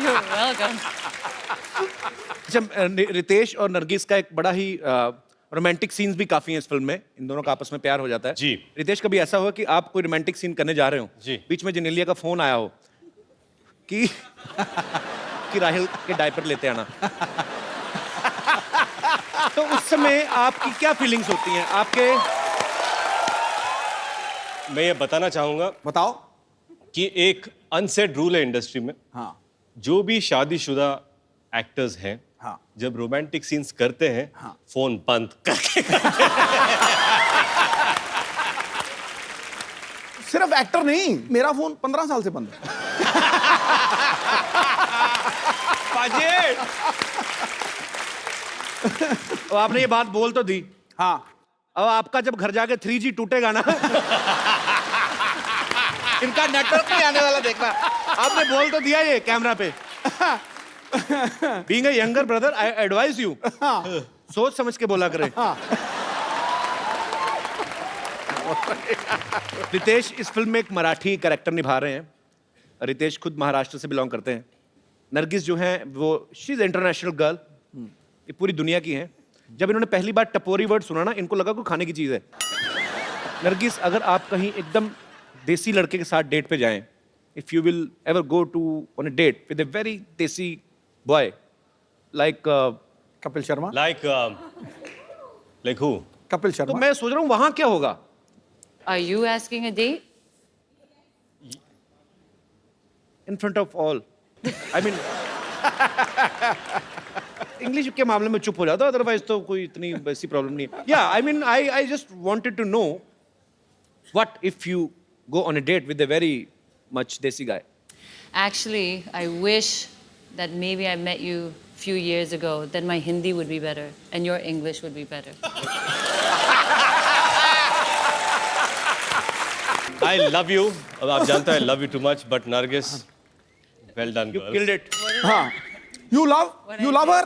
[SPEAKER 8] You're welcome.
[SPEAKER 3] अच्छा, रितेश और नरगिस का एक बड़ा ही रोमांटिक सीन्स भी काफी हैं इस फिल्म में। इन दोनों का आपस में प्यार हो जाता है।
[SPEAKER 7] जी।
[SPEAKER 3] रितेश, कभी ऐसा हुआ कि आप कोई रोमांटिक सीन करने जा रहे हो,
[SPEAKER 7] जी।
[SPEAKER 3] बीच में जेनेलिया का फोन आया हो कि राहिल के डायपर लेते आना, तो उस समय आपकी क्या फीलिंग्स होती हैं आपके?
[SPEAKER 7] मैं ये बताना चाहूंगा
[SPEAKER 9] बताओ।
[SPEAKER 7] कि एक अनसेड रूल है इंडस्ट्री में।
[SPEAKER 9] हाँ।
[SPEAKER 7] जो भी शादीशुदा एक्टर्स हैं,
[SPEAKER 9] हाँ।
[SPEAKER 7] जब रोमांटिक सीन्स करते हैं,
[SPEAKER 9] हाँ।
[SPEAKER 7] फोन बंद करके।
[SPEAKER 9] सिर्फ एक्टर नहीं, मेरा फोन 15 साल से बंद है।
[SPEAKER 3] तो आपने ये बात बोल तो दी।
[SPEAKER 9] हाँ।
[SPEAKER 3] अब आपका जब घर जाके 3G टूटेगा ना, इनका नेटवर्क नहीं आने वाला, देखना। आपने बोल तो दिया ये कैमरा पे। Being a younger brother, I advise you. सोच समझ के बोला करें। रितेश इस फिल्म में एक मराठी कैरेक्टर निभा रहे हैं। रितेश खुद महाराष्ट्र से बिलोंग करते हैं। नरगिस जो हैं वो शी इज इंटरनेशनल गर्ल, ये पूरी दुनिया की हैं। जब इन्होंने पहली बार टपोरी वर्ड सुना ना, इनको लगा कोई खाने की चीज़ है। नरगिस, अगर आप कहीं एकदम देसी लड़के के साथ डेट पे जाएं, if you will ever go to on a date with a very desi boy like
[SPEAKER 9] Kapil Sharma.
[SPEAKER 7] Like who?
[SPEAKER 9] Kapil
[SPEAKER 3] तो
[SPEAKER 9] शर्मा।
[SPEAKER 3] मैं सोच रहा हूँ वहां क्या होगा?
[SPEAKER 8] Are you asking a date?
[SPEAKER 3] In front of all, I mean English के मामले में चुप हो जाता, अदरवाइज तो कोई इतनी वैसी प्रॉब्लम नहीं है। या I mean I just wanted to know what if you go on a date with a very much desi guy.
[SPEAKER 8] Actually, I wish that maybe I met you a few years ago. Then my Hindi would be better and your English would be better.
[SPEAKER 7] I love you. अब आप जानते हैं I love you too much, but Nargis, well done,
[SPEAKER 3] You
[SPEAKER 7] girl.
[SPEAKER 3] killed it.
[SPEAKER 9] हाँ। You love her?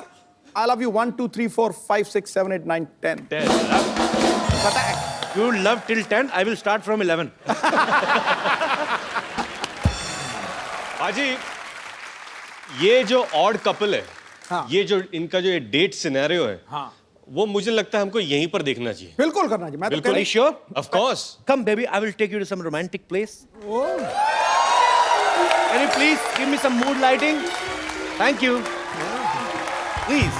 [SPEAKER 9] I love you 1, 2, 3, 4, 5, 6, 7, 8, 9, 10.
[SPEAKER 7] 10.
[SPEAKER 3] You love till 10. I will start from 11.
[SPEAKER 7] पाजी, ये जो odd couple है,
[SPEAKER 9] हाँ।
[SPEAKER 7] ये जो इनका जो ये डेट सिनेरियो है,
[SPEAKER 9] हाँ।
[SPEAKER 7] वो मुझे लगता है हमको यहीं पर देखना चाहिए।
[SPEAKER 9] बिल्कुल करना चाहिए। मैं तो
[SPEAKER 7] बिल्कुल।
[SPEAKER 9] कह
[SPEAKER 3] Are you sure?
[SPEAKER 7] Of course.
[SPEAKER 3] Come, baby. I will take you to some romantic place. Can you please give me some mood lighting? Thank you. Please.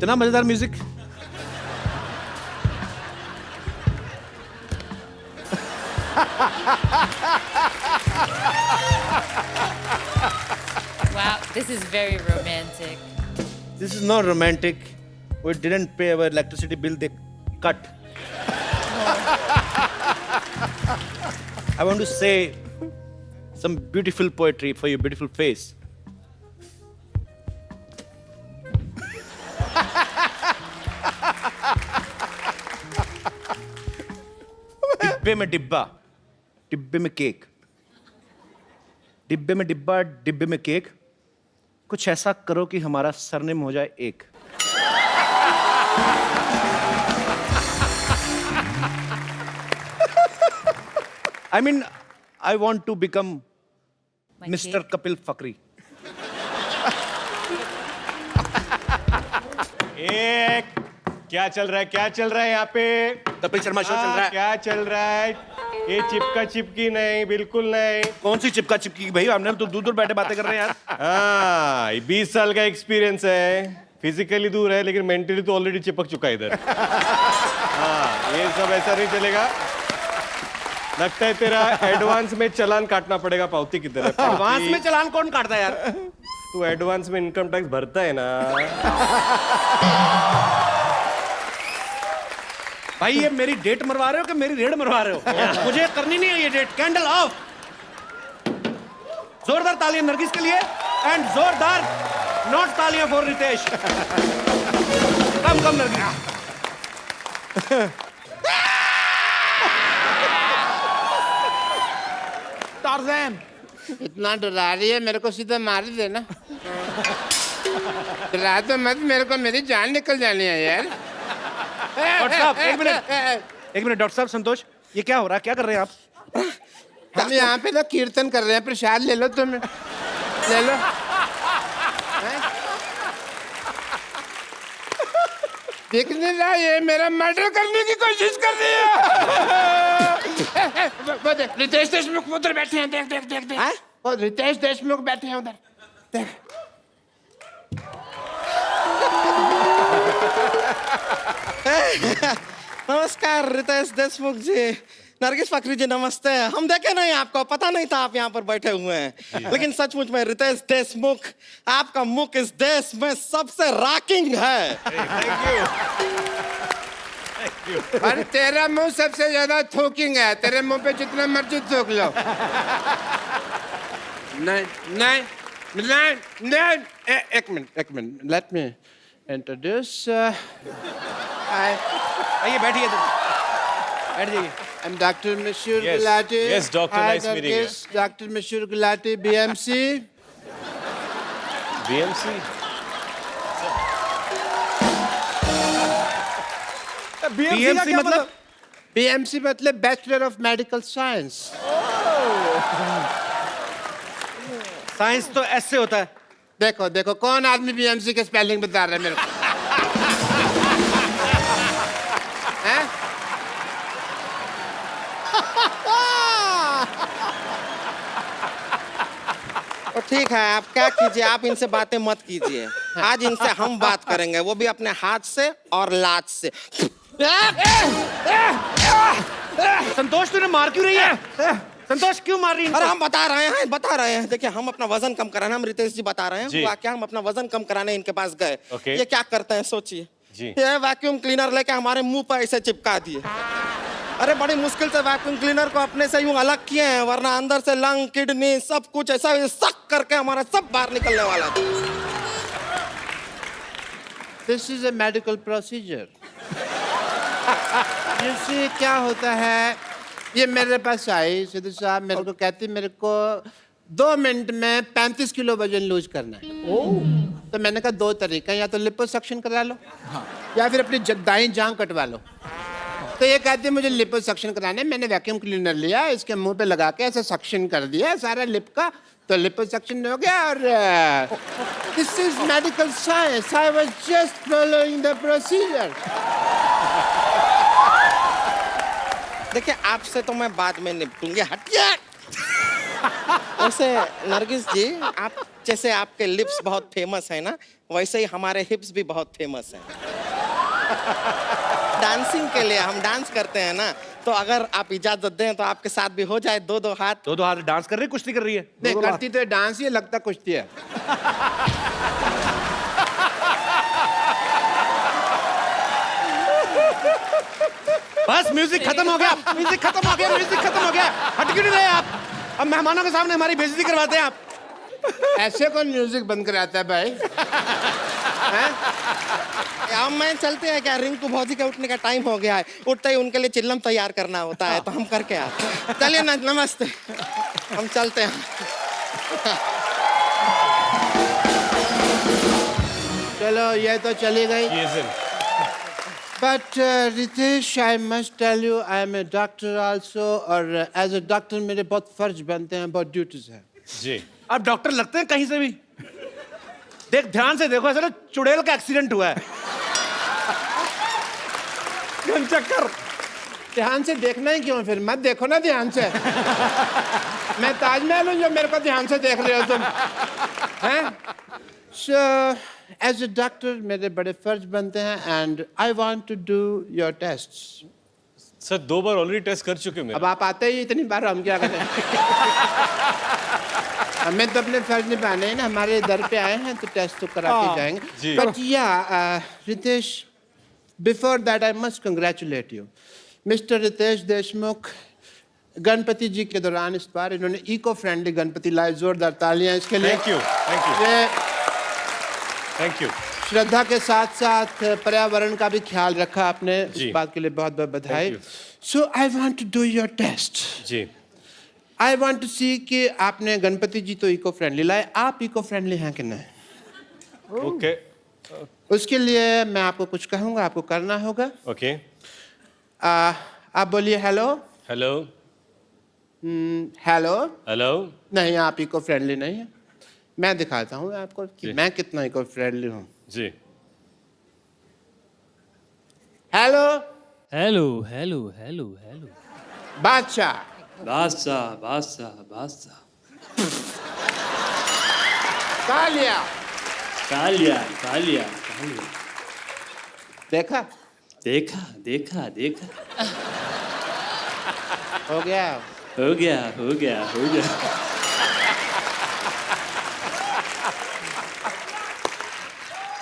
[SPEAKER 3] इतना मजेदार music.
[SPEAKER 8] Wow, this is very romantic.
[SPEAKER 3] This is not romantic. We didn't pay our electricity bill, they cut. I want to say some beautiful poetry for your beautiful face. डिब्बे में डिब्बा, डिब्बे में cake, डिब्बे में डिब्बा, डिब्बे में केक। कुछ ऐसा करो कि हमारा सरनेम हो जाए एक। I mean, I want to become
[SPEAKER 8] My
[SPEAKER 3] Mr.
[SPEAKER 8] cake.
[SPEAKER 3] Kapil Fakri.
[SPEAKER 7] एक क्या चल रहा है, क्या चल रहा है यहाँ पे?
[SPEAKER 3] कपिल शर्मा शो चल रहा है।
[SPEAKER 7] क्या चल रहा है? ये चिपका चिपकी नहीं, बिल्कुल नहीं।
[SPEAKER 3] कौन सी चिपका चिपकी भाई? हमने तो दूर दूर बैठे बातें कर रहे हैं यार।
[SPEAKER 7] हाँ, 20 साल का एक्सपीरियंस है। फिजिकली दूर है लेकिन मेंटली तो ऑलरेडी चिपक चुका है इधर। हाँ, ये सब ऐसा नहीं चलेगा। लगता है तेरा एडवांस में चालान काटना पड़ेगा। पावती किधर है?
[SPEAKER 3] एडवांस में चालान कौन काटता है यार?
[SPEAKER 7] तू एडवांस में इनकम टैक्स भरता है ना।
[SPEAKER 3] भाई ये मेरी डेट मरवा रहे हो कि मेरी रेड मरवा रहे हो? मुझे करनी नहीं है ये डेट। Candle of. जोरदार तालियां नरगिस के लिए एंड जोरदार नॉट तालियां for Ritesh. Come Nargis.
[SPEAKER 9] Tarzan,
[SPEAKER 10] इतना डरा रही है, मेरे को सीधा मार ही देना। डरा तो मत, मेरे को मेरी जान निकल जानी है यार।
[SPEAKER 3] डॉक्टर साहब एक मिनट डॉक्टर साहब। संतोष, ये क्या हो रहा है? क्या कर रहे हैं आप?
[SPEAKER 10] हम यहाँ पे ना कीर्तन कर रहे हैं। प्रसाद ले लो तुम, ले लो। देख नहीं रहा, ये मेरा मर्डर करने की कोशिश कर रही है। वो देख, रितेश देशमुख उधर बैठे हैं। देख देख देख देख। वो रितेश देशमुख बैठे हैं उधर। देख।
[SPEAKER 11] नमस्कार रितेश देशमुख जी, नरगिस फकरी जी नमस्ते। हम देखे नहीं आपको, पता नहीं था आप यहाँ पर बैठे हुए हैं। लेकिन सचमुच में रितेश देशमुख, आपका मुख इस देश में सबसे रॉकिंग है।
[SPEAKER 10] और तेरा मुंह सबसे ज्यादा थूकिंग है। तेरे मुंह पे जितना मर्जी थूक लो। नहीं नहीं नहीं नहीं, एक मिनट, लेट मी इंट्रोड्यूस।
[SPEAKER 3] आइए बैठिए, बैठ जाइए।
[SPEAKER 10] I'm Dr. Mashur
[SPEAKER 7] Yes.
[SPEAKER 10] Gulati.
[SPEAKER 7] Yes, doctor,
[SPEAKER 10] Hi,
[SPEAKER 7] nice meeting you.
[SPEAKER 10] Dr. Mashur Gulati, BMC.
[SPEAKER 7] BMC?
[SPEAKER 3] BMC मतलब?
[SPEAKER 10] BMC मतलब Bachelor of Medical Science.
[SPEAKER 3] Science तो ऐसे होता है।
[SPEAKER 10] देखो देखो, कौन आदमी BMC के स्पेलिंग बता रहा है मेरे को? हैं?
[SPEAKER 11] तो ठीक है, आप क्या कीजिए, आप इनसे बातें मत कीजिए। आज इनसे हम बात करेंगे, वो भी अपने हाथ से और लात से।
[SPEAKER 3] संतोष तूने मार क्यों रही है? संतोष क्यों मार रही है?
[SPEAKER 11] अरे हम बता रहे हैं। देखिए, हम अपना वजन कम कराना, हम रितेश जी बता रहे हैं।
[SPEAKER 7] जी।
[SPEAKER 11] हुआ क्या, हम अपना वजन कम कराने इनके पास गए।
[SPEAKER 7] Okay.
[SPEAKER 11] ये क्या करते हैं सोचिए।
[SPEAKER 7] जी।
[SPEAKER 11] ये वैक्यूम क्लीनर लेके हमारे मुंह पर ऐसे चिपका दिए। अरे बड़ी मुश्किल से वैक्यूम क्लीनर को अपने से यूं अलग किए हैं, वरना अंदर से लंग, किडनी सब कुछ ऐसा सक करके हमारा सब बाहर निकलने वाला था।
[SPEAKER 10] This is a medical procedure. जैसे क्या होता है, ये मेरे पास आई सिद्धू साहब, मेरे को कहती मेरे को 2 मिनट में 35 किलो वजन लूज करना है। तो मैंने कहा 2 तरीका, या तो लिपोसक्शन करा लो या फिर अपनी दाईं जांघ कटवा लो। तो ये कहती मुझे लिपोसक्शन कराना है। मैंने वैक्यूम क्लीनर लिया, इसके मुंह पे लगा के ऐसे सक्शन कर दिया सारा लिप का, तो लिपोसक्शन हो गया। और this is medical science, I was just following the procedure.
[SPEAKER 11] देखिए, आपसे तो मैं बाद में निपटूंगी, हटिए। वैसे नरगिस जी, आप जैसे आपके लिप्स बहुत फेमस है ना, वैसे ही हमारे हिप्स भी बहुत फेमस हैं। डांसिंग के लिए हम डांस करते हैं ना, तो अगर आप इजाजत दें तो आपके साथ भी हो जाए दो दो हाथ।
[SPEAKER 3] दो हाथ डांस कर रही है, कुश्ती कर रही है?
[SPEAKER 10] नहीं करती तो डांस ही है, लगता कुश्ती है।
[SPEAKER 3] बस म्यूजिक खत्म हो गया, म्यूजिक खत्म हो गया, म्यूजिक खत्म हो गया। हट क्यों नहीं रहे आप? अब मेहमानों के सामने हमारी बेइज्जती करवाते हैं आप।
[SPEAKER 10] ऐसे कौन म्यूजिक बंद कराता है भाई?
[SPEAKER 11] अब मैं चलते हैं क्या? रिंकू भौजी का उठने का टाइम हो गया है, उठते ही उनके लिए चिल्लम तैयार करना होता है, तो हम करके आते हैं। चलिए ना, नमस्ते, हम चलते हैं।
[SPEAKER 10] चलो ये तो चली गई। But Ritesh, I must tell you, I am a doctor also, और एज ए डॉक्टर मेरे बहुत फर्ज बनते हैं, बहुत ड्यूटीज है।
[SPEAKER 7] जी।
[SPEAKER 3] आप डॉक्टर लगते हैं कहीं से भी। देख ध्यान से देखो, ऐसा ना चुड़ैल का एक्सीडेंट हुआ है।
[SPEAKER 10] चक्कर। ध्यान से देखना ही क्यों? फिर मत देखो ना ध्यान से। मैं ताजमहल हूँ जो मेरे को ध्यान से देख रहे हो तुम, हैं? So as a doctor मेरे बड़े फर्ज बनते हैं, and I want to do your tests.
[SPEAKER 7] Sir 2 बार ऑलरेडी टेस्ट कर चुके हैं।
[SPEAKER 10] अब आप आते ही इतनी बार, हम क्या करें? हमें तो अपने फर्ज निभाने हैं ना, हमारे दर पे आए हैं तो टेस्ट तो करा के जाएंगे। But yeah Ritesh, before that I must congratulate you, mister Ritesh Deshmukh. Ganpati ji के दौरान इस बार इन्होंने इको फ्रेंडली गणपति लाए, जोरदार तालियां इसके लिए।
[SPEAKER 7] Thank you, thank you, thank you.
[SPEAKER 10] Shraddha के साथ साथ पर्यावरण का भी ख्याल रखा आपने, इस बात के लिए बहुत बहुत बधाई। So I want to do your test.
[SPEAKER 7] जी।
[SPEAKER 10] आई वांट टू सी कि आपने गणपति जी तो इको फ्रेंडली लाए, आप इको फ्रेंडली हैं कि नहीं?
[SPEAKER 7] ओके।
[SPEAKER 10] उसके लिए मैं आपको कुछ कहूंगा, आपको करना होगा।
[SPEAKER 7] ओके।
[SPEAKER 10] आप बोलिए हेलो।
[SPEAKER 7] हेलो।
[SPEAKER 10] हेलो।
[SPEAKER 7] हेलो।
[SPEAKER 10] नहीं, आप इको फ्रेंडली नहीं है। मैं दिखाता हूँ आपको कि मैं कितना इको फ्रेंडली हूँ।
[SPEAKER 7] जी।
[SPEAKER 10] Hello.
[SPEAKER 12] Hello hello hello hello.
[SPEAKER 10] Badshah.
[SPEAKER 12] Badshah Badshah बादशाह।
[SPEAKER 10] कालिया।
[SPEAKER 12] कालिया कालिया कालिया।
[SPEAKER 10] देखा
[SPEAKER 12] देखा देखा देखा।
[SPEAKER 10] हो गया
[SPEAKER 12] हो गया हो गया हो गया।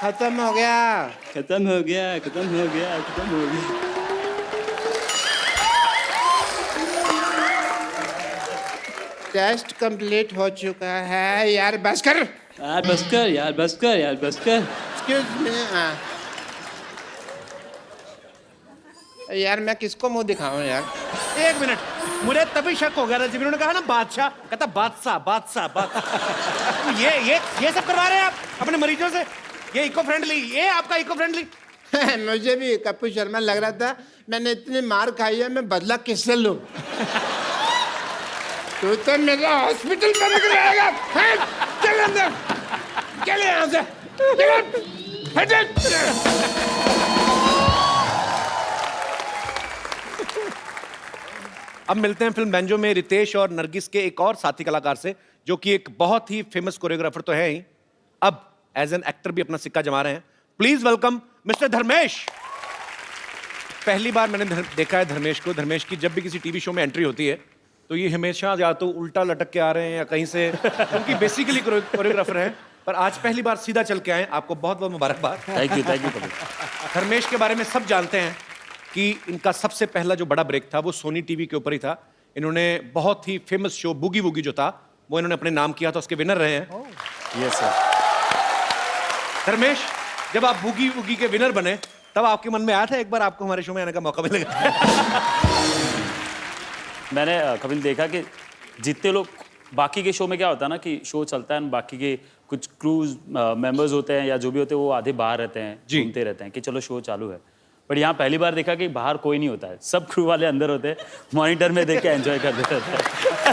[SPEAKER 10] खत्म हो गया
[SPEAKER 12] खत्म हो गया खत्म हो गया खत्म हो गया।
[SPEAKER 10] टेस्ट कंप्लीट हो चुका है। यार बस कर
[SPEAKER 12] यार, बस कर यार, बस कर यार, बस कर।
[SPEAKER 10] Excuse me. यार मैं किसको मुंह दिखाऊं यार?
[SPEAKER 3] एक मिनट, मुझे तभी शक हो गया था जब इन्होंने कहा ना बादशाह, कहता बादशाह बादशाह बादशाह। ये सब करवा रहे हैं आप अपने मरीजों से? ये इको फ्रेंडली, ये आपका इको फ्रेंडली?
[SPEAKER 10] मुझे भी कपूर शर्मा लग रहा था, मैंने इतनी मार खाई है, मैं बदला किससे लूं? तू तो मेरा हॉस्पिटल बंद कराएगा। चल अंदर, चल यहाँ से,
[SPEAKER 3] अब मिलते हैं फिल्म बेंजो में रितेश और नरगिस के एक और साथी कलाकार से, जो कि एक बहुत ही फेमस कोरियोग्राफर तो है ही, अब एज एन एक्टर भी अपना सिक्का जमा रहे हैं। Please welcome mister Dharmesh. पहली बार मैंने देखा है धर्मेश को। धर्मेश की जब भी किसी टीवी शो में एंट्री होती है तो ये हमेशा या तो उल्टा लटक के आ रहे हैं या कहीं से, क्योंकि बेसिकली कोरियोग्राफर हैं, पर आज पहली बार सीधा चल के आए। आपको बहुत बहुत मुबारकबाद।
[SPEAKER 12] Thank you thank you.
[SPEAKER 3] Dharmesh के बारे में सब जानते हैं कि इनका सबसे पहला जो बड़ा ब्रेक था वो सोनी टीवी के ऊपर ही था। इन्होंने बहुत ही फेमस शो बूगी वूगी जो था वो इन्होंने अपने नाम किया था, उसके विनर रहे हैं।
[SPEAKER 7] Yes sir.
[SPEAKER 3] धर्मेश, जब आप बूगी वूगी के विनर बने तब आपके मन में आया था एक बार आपको हमारे शो में आने का मौका मिलेगा?
[SPEAKER 12] मैंने कभी देखा कि जितने लोग बाकी के शो में क्या होता है ना कि शो चलता है, बाकी के कुछ क्रूज मेंबर्स होते हैं या जो भी होते हैं वो आधे बाहर रहते हैं, घूमते रहते हैं कि चलो शो चालू है। बट यहाँ पहली बार देखा कि बाहर कोई नहीं होता है, सब क्रू वाले अंदर होते हैं, मॉनिटर में देख के एंजॉय करते रहते हैं।